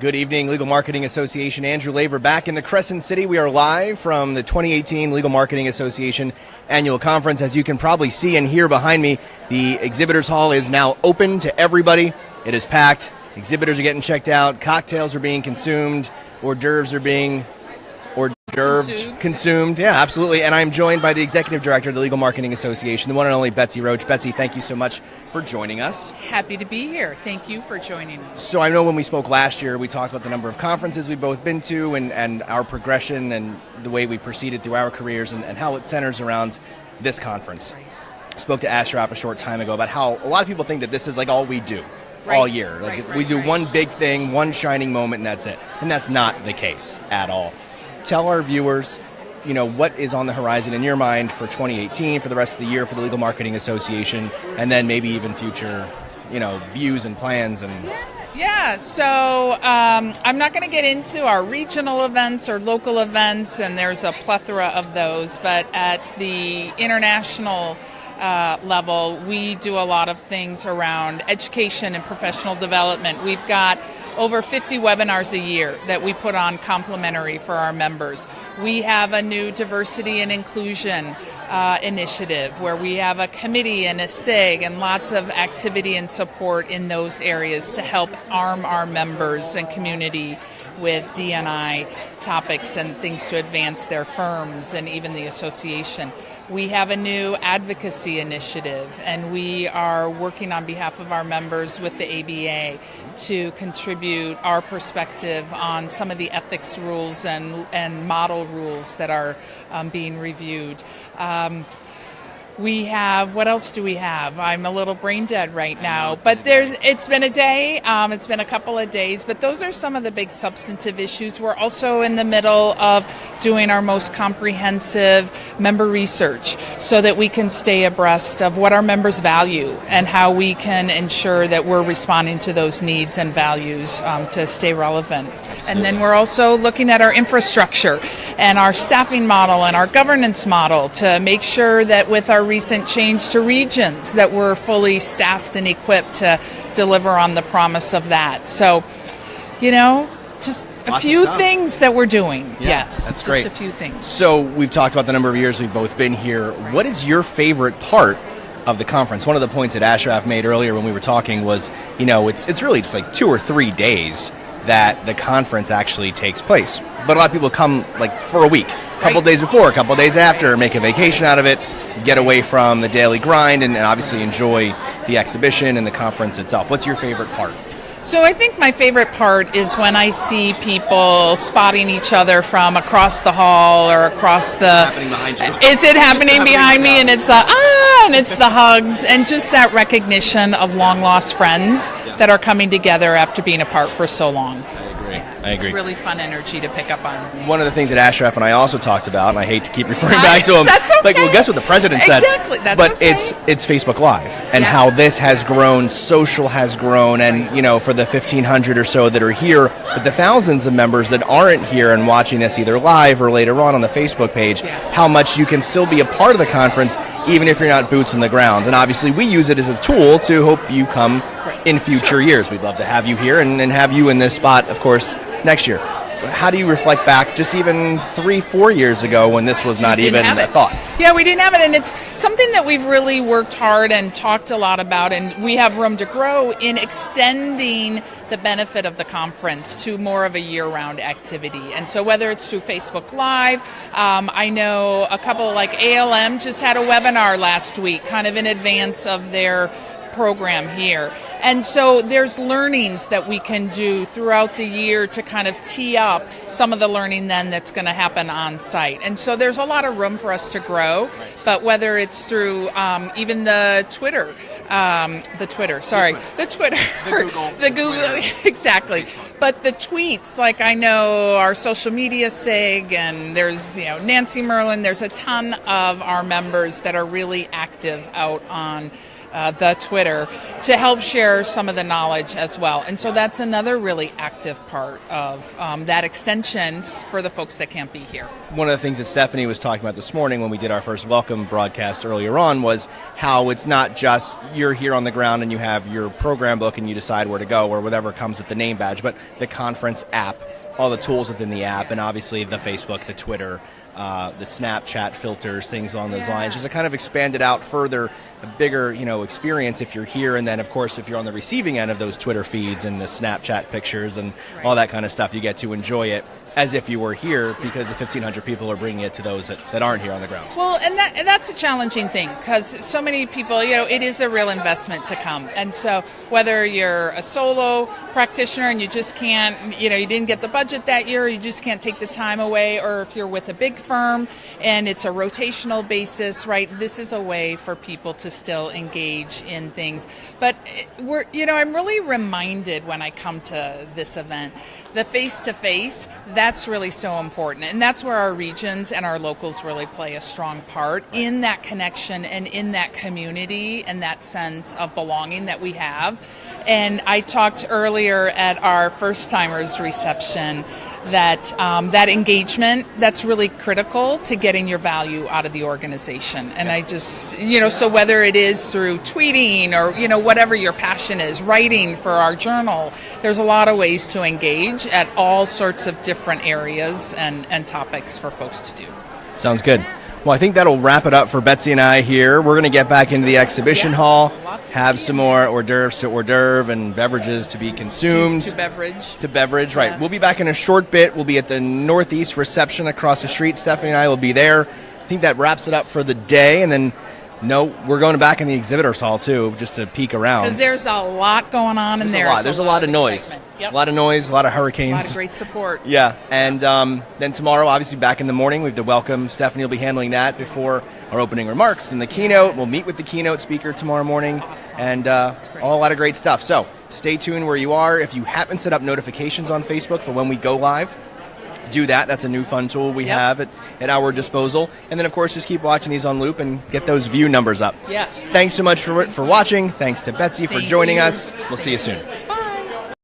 Good evening, Legal Marketing Association. Andrew Laver back in the Crescent City. We are live from the 2018 Legal Marketing Association Annual Conference. As you can probably see and hear behind me, the Exhibitors Hall is now open to everybody. It is packed. Exhibitors are getting checked out. Cocktails are being consumed. Hors d'oeuvres are being consumed. Yeah, absolutely. And I'm joined by the Executive Director of the Legal Marketing Association, the one and only Betsi Roach. Betsi, thank you so much for joining us. Happy to be here. Thank you for joining us. So I know when we spoke last year, we talked about the number of conferences we've both been to and our progression and the way we proceeded through our careers and how it centers around this conference. Right. Spoke to Ashraf a short time ago about how a lot of people think that this is like all we do. All year. We do one big thing, one shining moment, and that's it. And that's not the case at all. Tell our viewers, what is on the horizon in your mind for 2018, for the rest of the year, for the Legal Marketing Association, and then maybe even future, views and plans and... Yeah, so I'm not going to get into our regional events or local events, and there's a plethora of those, but at the international level, we do a lot of things around education and professional development. We've got over 50 webinars a year that we put on complimentary for our members. We have a new diversity and inclusion initiative where we have a committee and a SIG and lots of activity and support in those areas to help arm our members and community with D&I topics and things to advance their firms and even the association. We have a new advocacy initiative, and we are working on behalf of our members with the ABA to contribute our perspective on some of the ethics rules and model rules that are being reviewed. We have, what else do we have? I'm a little brain dead right now, but it's been a day, it's been a couple of days, but those are some of the big substantive issues. We're also in the middle of doing our most comprehensive member research so that we can stay abreast of what our members value and how we can ensure that we're responding to those needs and values to stay relevant. And then we're also looking at our infrastructure and our staffing model and our governance model to make sure that with our recent change to regions that we're fully staffed and equipped to deliver on the promise of that. So, just a few things that we're doing. Yeah, yes, that's great. Just a few things. So we've talked about the number of years we've both been here. What is your favorite part of the conference? One of the points that Ashraf made earlier when we were talking was, it's really just like 2 or 3 days that the conference actually takes place. But a lot of people come for a week, a couple days before, a couple days after, make a vacation out of it, get away from the daily grind, and obviously enjoy the exhibition and the conference itself. What's your favorite part? So I think my favorite part is when I see people spotting each other from across the hall or across the... Happening behind you. Is it happening behind me? And it's and it's the hugs and just that recognition of long-lost friends that are coming together after being apart for so long. I agree. It's really fun energy to pick up on. One of the things that Ashraf and I also talked about, and I hate to keep referring back to him, that's okay. well, guess what the president said? Exactly, that's but okay. it's Facebook Live, and how this has grown, social has grown, and for the 1,500 or so that are here, but the thousands of members that aren't here and watching this either live or later on the Facebook page, how much you can still be a part of the conference even if you're not boots on the ground. And obviously we use it as a tool to hope you come in future years. We'd love to have you here and have you in this spot, of course, next year. How do you reflect back just even 3-4 years ago when this was not even a thought? Yeah, we didn't have it, and it's something that we've really worked hard and talked a lot about, and we have room to grow in extending the benefit of the conference to more of a year-round activity. And so whether it's through Facebook Live, I know a couple like ALM just had a webinar last week, kind of in advance of their program here. And so there's learnings that we can do throughout the year to kind of tee up some of the learning then that's going to happen on site. And so there's a lot of room for us to grow, but whether it's through even the Google, exactly. But the tweets, like I know our social media SIG, and there's Nancy Merlin, there's a ton of our members that are really active out on the Twitter, to help share some of the knowledge as well. And so that's another really active part of that extension for the folks that can't be here. One of the things that Stephanie was talking about this morning when we did our first welcome broadcast earlier on was how it's not just you're here on the ground and you have your program book and you decide where to go or whatever comes with the name badge, but the conference app, all the tools within the app, and obviously the Facebook, the Twitter, the Snapchat filters, things along those lines, just to kind of expand it out further, a bigger, experience if you're here. And then, of course, if you're on the receiving end of those Twitter feeds and the Snapchat pictures and all that kind of stuff, you get to enjoy it as if you were here, because the 1,500 people are bringing it to those that aren't here on the ground. Well, and that's a challenging thing, because so many people, it is a real investment to come. And so whether you're a solo practitioner and you just can't, you didn't get the budget that year, or you just can't take the time away, or if you're with a big firm and it's a rotational basis, right, this is a way for people to still engage in things. But I'm really reminded when I come to this event, the face-to-face, that's really so important. And that's where our regions and our locals really play a strong part in that connection and in that community and that sense of belonging that we have. And I talked earlier at our first-timers reception that that engagement, that's really critical to getting your value out of the organization. And I just, so whether it is through tweeting or, whatever your passion is, writing for our journal, there's a lot of ways to engage at all sorts of different areas and topics for folks to do. Sounds good. Well, I think that'll wrap it up for Betsi and I here. We're going to get back into the exhibition hall, have some more hors d'oeuvres to hors d'oeuvre and beverages to be consumed. To beverage. To beverage, right. Yes. We'll be back in a short bit. We'll be at the Northeast reception across the street. Stephanie and I will be there. I think that wraps it up for the day. And then, we're going back in the exhibitors hall, too, just to peek around. Because there's a lot going on in there. There's a lot of noise. Yep. A lot of noise, a lot of hurricanes. A lot of great support. Yeah. And then tomorrow, obviously, back in the morning, we have to welcome. Stephanie will be handling that before our opening remarks and the keynote. We'll meet with the keynote speaker tomorrow morning. Awesome. And a lot of great stuff. So stay tuned where you are. If you haven't set up notifications on Facebook for when we go live, do that. That's a new fun tool we have at our disposal. And then, of course, just keep watching these on loop and get those view numbers up. Yes. Thanks so much for watching. Thanks to Betsi for joining us. We'll see you soon.